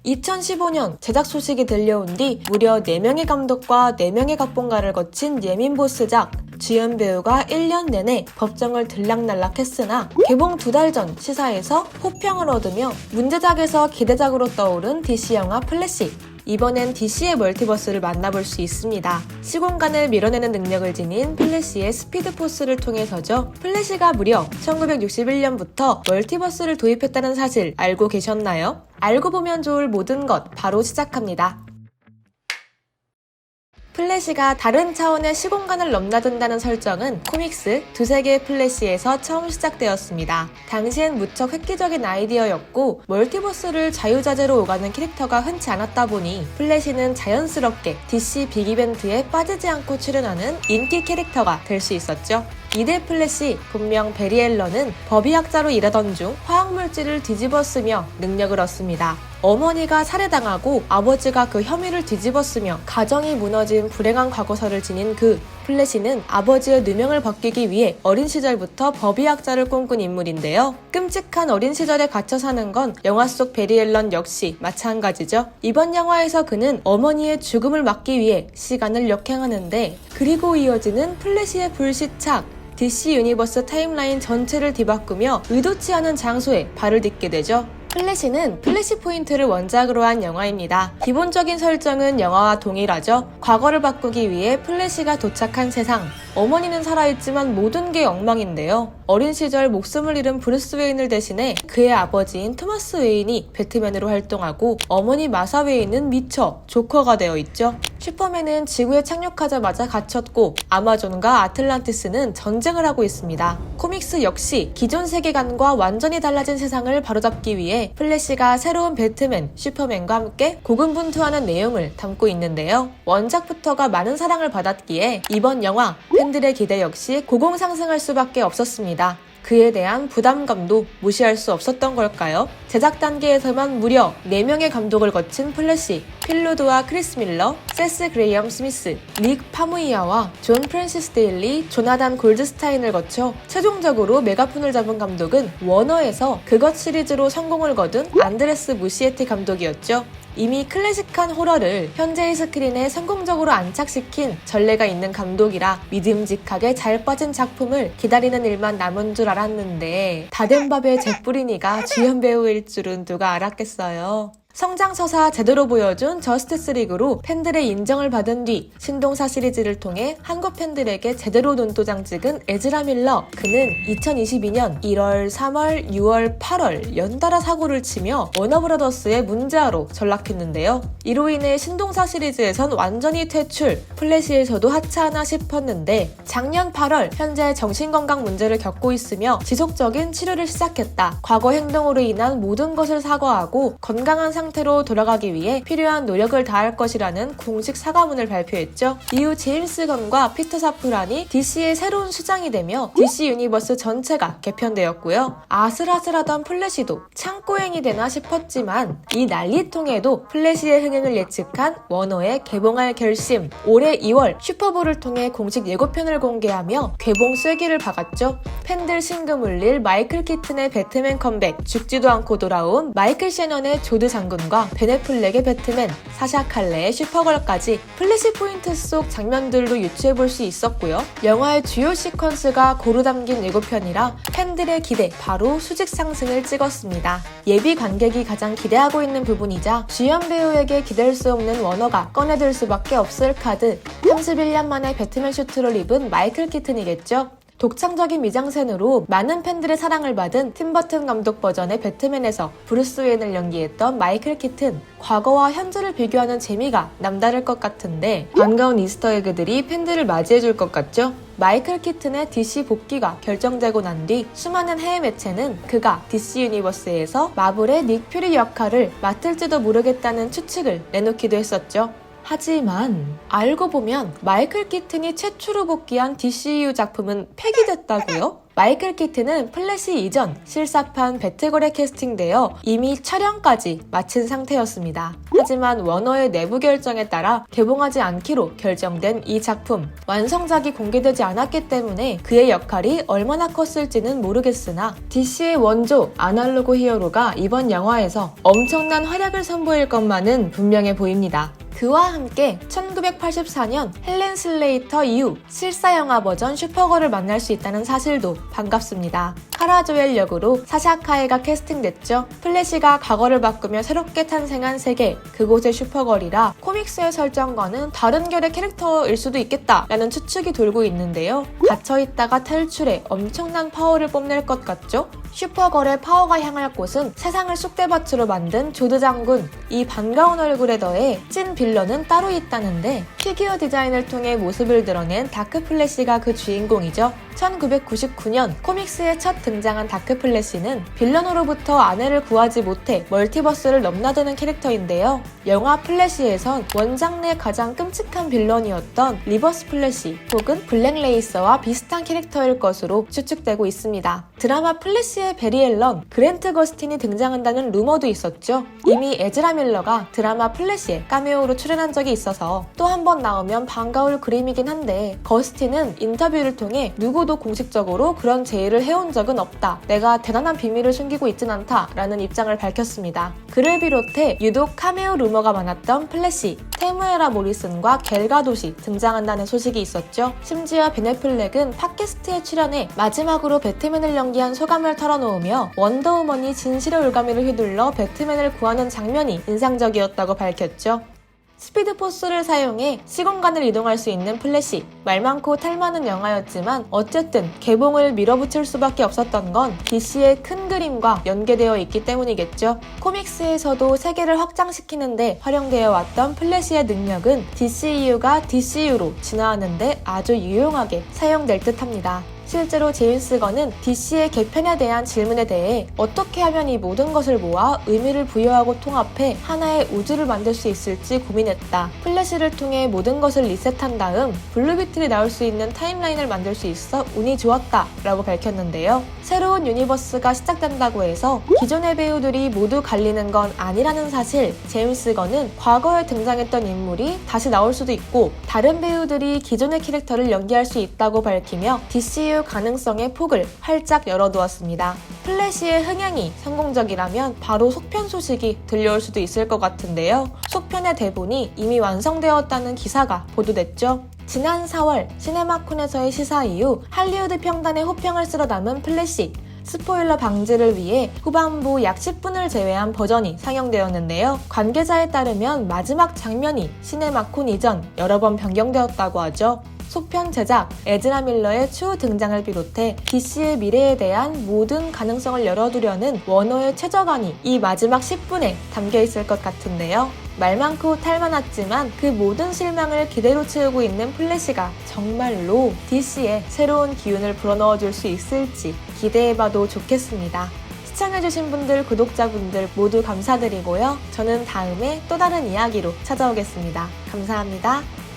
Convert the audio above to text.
2015년 제작 소식이 들려온 뒤 무려 4명의 감독과 4명의 각본가를 거친 예민 보스작, 주연 배우가 1년 내내 법정을 들락날락했으나 개봉 2달 전 시사에서 호평을 얻으며 문제작에서 기대작으로 떠오른 DC 영화 플래시. 이번엔 DC의 멀티버스를 만나볼 수 있습니다. 시공간을 밀어내는 능력을 지닌 플래시의 스피드포스를 통해서죠. 플래시가 무려 1961년부터 멀티버스를 도입했다는 사실 알고 계셨나요? 알고 보면 좋을 모든 것 바로 시작합니다. 플래시가 다른 차원의 시공간을 넘나든다는 설정은 코믹스 두세 개의 플래시에서 처음 시작되었습니다. 당시엔 무척 획기적인 아이디어였고 멀티버스를 자유자재로 오가는 캐릭터가 흔치 않았다 보니 플래시는 자연스럽게 DC 빅이벤트에 빠지지 않고 출연하는 인기 캐릭터가 될 수 있었죠. 2대 플래시, 본명 베리 앨런은 법의학자로 일하던 중 화학물질을 뒤집어 쓰며 능력을 얻습니다. 어머니가 살해당하고 아버지가 그 혐의를 뒤집어 쓰며 가정이 무너진 불행한 과거사를 지닌 플래시는 아버지의 누명을 벗기기 위해 어린 시절부터 법의학자를 꿈꾼 인물인데요. 끔찍한 어린 시절에 갇혀 사는 건 영화 속 베리 앨런 역시 마찬가지죠. 이번 영화에서 그는 어머니의 죽음을 막기 위해 시간을 역행하는데 그리고 이어지는 플래시의 불시착. DC 유니버스 타임라인 전체를 뒤바꾸며 의도치 않은 장소에 발을 딛게 되죠. 플래시는 플래시포인트를 원작으로 한 영화입니다. 기본적인 설정은 영화와 동일하죠. 과거를 바꾸기 위해 플래시가 도착한 세상. 어머니는 살아있지만 모든 게 엉망인데요. 어린 시절 목숨을 잃은 브루스 웨인을 대신해 그의 아버지인 토마스 웨인이 배트맨으로 활동하고 어머니 마사 웨인은 미쳐 조커가 되어 있죠. 슈퍼맨은 지구에 착륙하자마자 갇혔고 아마존과 아틀란티스는 전쟁을 하고 있습니다. 코믹스 역시 기존 세계관과 완전히 달라진 세상을 바로잡기 위해 플래시가 새로운 배트맨, 슈퍼맨과 함께 고군분투하는 내용을 담고 있는데요. 원작부터가 많은 사랑을 받았기에 이번 영화 팬들의 기대 역시 고공상승할 수밖에 없었습니다. 그에 대한 부담감도 무시할 수 없었던 걸까요? 제작 단계에서만 무려 4명의 감독을 거친 플래시, 필로드와 크리스 밀러, 세스 그레이엄 스미스, 닉 파무이아와 존 프랜시스 데일리, 조나단 골드스타인을 거쳐 최종적으로 메가폰을 잡은 감독은 워너에서 그것 시리즈로 성공을 거둔 안드레스 무시에티 감독이었죠. 이미 클래식한 호러를 현재의 스크린에 성공적으로 안착시킨 전례가 있는 감독이라 믿음직하게 잘 빠진 작품을 기다리는 일만 남은 줄 알았는데 다 된 밥에 재뿌리니가 주연 배우일 줄은 누가 알았겠어요. 성장서사 제대로 보여준 저스티스 리그로 팬들의 인정을 받은 뒤 신동사 시리즈를 통해 한국 팬들에게 제대로 눈도장 찍은 에즈라 밀러. 그는 2022년 1월, 3월, 6월, 8월 연달아 사고를 치며 워너브라더스의 문제아로 전락했는데요. 이로 인해 신동사 시리즈에선 완전히 퇴출, 플래시에서도 하차하나 싶었는데 작년 8월 현재 정신건강 문제를 겪고 있으며 지속적인 치료를 시작했다. 과거 행동으로 인한 모든 것을 사과하고 건강한 상태로 돌아가기 위해 필요한 노력을 다할 것이라는 공식 사과문을 발표했죠. 이후 제임스 건과 피터 사프란이 DC의 새로운 수장이 되며 DC 유니버스 전체가 개편되었고요. 아슬아슬하던 플래시도 창고행이 되나 싶었지만 이 난리통에도 플래시의 흥행을 예측한 워너의 개봉할 결심. 올해 2월 슈퍼볼을 통해 공식 예고편을 공개하며 개봉 쐐기를 박았죠. 팬들 심금 울릴 마이클 키튼의 배트맨 컴백, 죽지도 않고 돌아온 마이클 셰넌의 조드 장군과 벤 애플렉의 배트맨, 사샤 칼레의 슈퍼걸까지 플래시 포인트 속 장면들로 유추해볼 수 있었고요. 영화의 주요 시퀀스가 고루 담긴 예고편이라 팬들의 기대 바로 수직 상승을 찍었습니다. 예비 관객이 가장 기대하고 있는 부분이자 주연 배우에게 기댈 수 없는 워너가 꺼내들 수밖에 없을 카드, 31년 만에 배트맨 슈트를 입은 마이클 키튼이겠죠. 독창적인 미장센으로 많은 팬들의 사랑을 받은 팀버튼 감독 버전의 배트맨에서 브루스 웨인을 연기했던 마이클 키튼. 과거와 현재를 비교하는 재미가 남다를 것 같은데 반가운 이스터에그들이 팬들을 맞이해줄 것 같죠? 마이클 키튼의 DC 복귀가 결정되고 난 뒤 수많은 해외 매체는 그가 DC 유니버스에서 마블의 닉 퓨리 역할을 맡을지도 모르겠다는 추측을 내놓기도 했었죠. 하지만 알고 보면 마이클 키튼이 최초로 복귀한 DCU 작품은 폐기됐다고요? 마이클 키튼은 플래시 이전 실사판 배트걸에 캐스팅되어 이미 촬영까지 마친 상태였습니다. 하지만 워너의 내부 결정에 따라 개봉하지 않기로 결정된 이 작품. 완성작이 공개되지 않았기 때문에 그의 역할이 얼마나 컸을지는 모르겠으나 DC의 원조 아날로그 히어로가 이번 영화에서 엄청난 활약을 선보일 것만은 분명해 보입니다. 그와 함께 1984년 헬렌 슬레이터 이후 실사 영화 버전 슈퍼걸을 만날 수 있다는 사실도 반갑습니다. 카라 조엘 역으로 사샤 카에가 캐스팅됐죠. 플래시가 과거를 바꾸며 새롭게 탄생한 세계, 그곳의 슈퍼걸이라 코믹스의 설정과는 다른 결의 캐릭터일 수도 있겠다라는 추측이 돌고 있는데요. 갇혀있다가 탈출해 엄청난 파워를 뽐낼 것 같죠? 슈퍼걸의 파워가 향할 곳은 세상을 쑥대밭으로 만든 조드 장군. 이 반가운 얼굴에 더해 찐 빌런은 따로 있다는데 피규어 디자인을 통해 모습을 드러낸 다크 플래시가 그 주인공이죠. 1999년 코믹스에 첫 등장한 다크 플래시는 빌런으로부터 아내를 구하지 못해 멀티버스를 넘나드는 캐릭터인데요. 영화 플래시에선 원작 내 가장 끔찍한 빌런이었던 리버스 플래시 혹은 블랙 레이서와 비슷한 캐릭터일 것으로 추측되고 있습니다. 드라마 플래시의 베리 앨런, 그랜트 거스틴이 등장한다는 루머도 있었죠. 이미 에즈라 밀러가 드라마 플래시에 카메오로 출연한 적이 있어서 또 한 번 나오면 반가울 그림이긴 한데 거스틴은 인터뷰를 통해 누구도 공식적으로 그런 제의를 해온 적은 없다. 내가 대단한 비밀을 숨기고 있진 않다 라는 입장을 밝혔습니다. 그를 비롯해 유독 카메오 루머가 많았던 플래시, 테무에라 모리슨과 겔 가도시 등장한다는 소식이 있었죠. 심지어 벤 애플렉은 팟캐스트에 출연해 마지막으로 배트맨을 연기한 소감을 털어놓으며 원더우먼이 진실의 올가미를 휘둘러 배트맨을 구하는 장면이 인상적이었다고 밝혔죠. 스피드포스를 사용해 시공간을 이동할 수 있는 플래시. 말 많고 탈 많은 영화였지만 어쨌든 개봉을 밀어붙일 수밖에 없었던 건 DC의 큰 그림과 연계되어 있기 때문이겠죠. 코믹스에서도 세계를 확장시키는데 활용되어 왔던 플래시의 능력은 DCEU가 DCU로 진화하는데 아주 유용하게 사용될 듯합니다. 실제로 제임스 건은 DC의 개편에 대한 질문에 대해 어떻게 하면 이 모든 것을 모아 의미를 부여하고 통합해 하나의 우주를 만들 수 있을지 고민했다. 플래시를 통해 모든 것을 리셋한 다음 블루비틀이 나올 수 있는 타임라인을 만들 수 있어 운이 좋았다 라고 밝혔는데요. 새로운 유니버스가 시작된다고 해서 기존의 배우들이 모두 갈리는 건 아니라는 사실. 제임스 건은 과거에 등장했던 인물이 다시 나올 수도 있고 다른 배우들이 기존의 캐릭터를 연기할 수 있다고 밝히며 DCU 가능성의 폭을 활짝 열어두었습니다. 플래시의 흥행이 성공적이라면 바로 속편 소식이 들려올 수도 있을 것 같은데요. 속편의 대본이 이미 완성되었다는 기사가 보도됐죠. 지난 4월 시네마콘에서의 시사 이후 할리우드 평단의 호평을 쓸어 담은 플래시. 스포일러 방지를 위해 후반부 약 10분을 제외한 버전이 상영되었는데요. 관계자에 따르면 마지막 장면이 시네마콘 이전 여러 번 변경되었다고 하죠. 속편 제작, 에즈라 밀러의 추후 등장을 비롯해 DC의 미래에 대한 모든 가능성을 열어두려는 워너의 최저간이 이 마지막 10분에 담겨있을 것 같은데요. 말 많고 탈 많았지만 그 모든 실망을 기대로 채우고 있는 플래시가 정말로 DC에 새로운 기운을 불어넣어줄 수 있을지 기대해봐도 좋겠습니다. 시청해주신 분들, 구독자분들 모두 감사드리고요. 저는 다음에 또 다른 이야기로 찾아오겠습니다. 감사합니다.